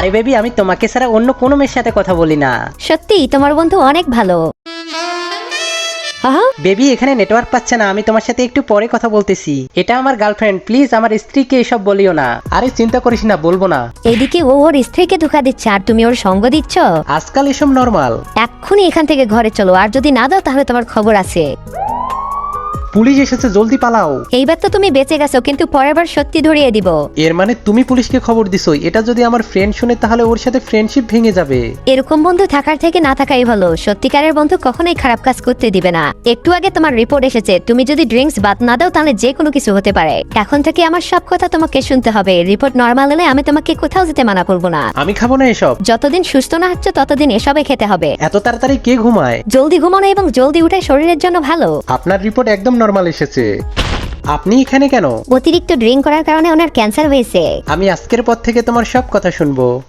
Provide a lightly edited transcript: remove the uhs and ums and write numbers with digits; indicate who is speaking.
Speaker 1: আরে বেবি, আমি তোমাকে ছাড়া অন্য কোনো মেয়ের সাথে কথা বলি না।
Speaker 2: সত্যি তোমার বন্ধু অনেক ভালো।
Speaker 1: বেবি, এখানে নেটওয়ার্ক পাচ্ছে না, আমি তোমার সাথে একটু পরে কথা বলতেছি। এটা আমার গার্লফ্রেন্ড, প্লিজ আমার স্ত্রীকে এসব বলিও না। আরে চিন্তা করিস না, বলবো না।
Speaker 2: এদিকে ও ওর স্ত্রীকে ধোকা দিচ্ছে আর তুমি ওর সঙ্গ দিচ্ছ।
Speaker 1: আজকাল এসব নরমাল।
Speaker 2: এক্ষুনি এখান থেকে ঘরে চলো, আর যদি না দাও তাহলে তোমার খবর আছে।
Speaker 1: পুলিশ এসেছে, জলদি পালাও।
Speaker 2: এইবার তো তুমি বেঁচে গেছো, কিন্তু পরের বার সত্যি ধরিয়ে দিব।
Speaker 1: এর মানে তুমি পুলিশকে খবর দিছো? এটা যদি আমার ফ্রেন্ড শুনে তাহলে ওর সাথে ফ্রেন্ডশিপ ভেঙে যাবে।
Speaker 2: এরকম বন্ধু থাকার থেকে না থাকাই ভালো। সত্যিকারের বন্ধু কখনোই খারাপ কাজ করতে দিবে না। একটু আগে তোমার রিপোর্ট এসেছে, তুমি যদি ড্রিঙ্কস বাদ না দাও তাহলে যে কোনো কিছু হতে পারে। এখন থেকে আমার সব কথা তোমাকে শুনতে হবে। রিপোর্ট নরমাল হলে আমি তোমাকে কোথাও যেতে মানা করবো না।
Speaker 1: আমি খাবো না এসব।
Speaker 2: যতদিন সুস্থ না হচ্ছে ততদিন এসবে খেতে হবে।
Speaker 1: এত তাড়াতাড়ি কে ঘুমায়?
Speaker 2: জলদি ঘুমানো এবং জলদি উঠে শরীরের জন্য ভালো।
Speaker 1: আপনার রিপোর্ট একদম নরমাল এসেছে। আপনি এখানে কেন?
Speaker 2: অতিরিক্ত ড্রিঙ্ক করার কারণে ওনার ক্যান্সার হয়েছে।
Speaker 1: আমি আজকের পর থেকে তোমার সব কথা শুনবো।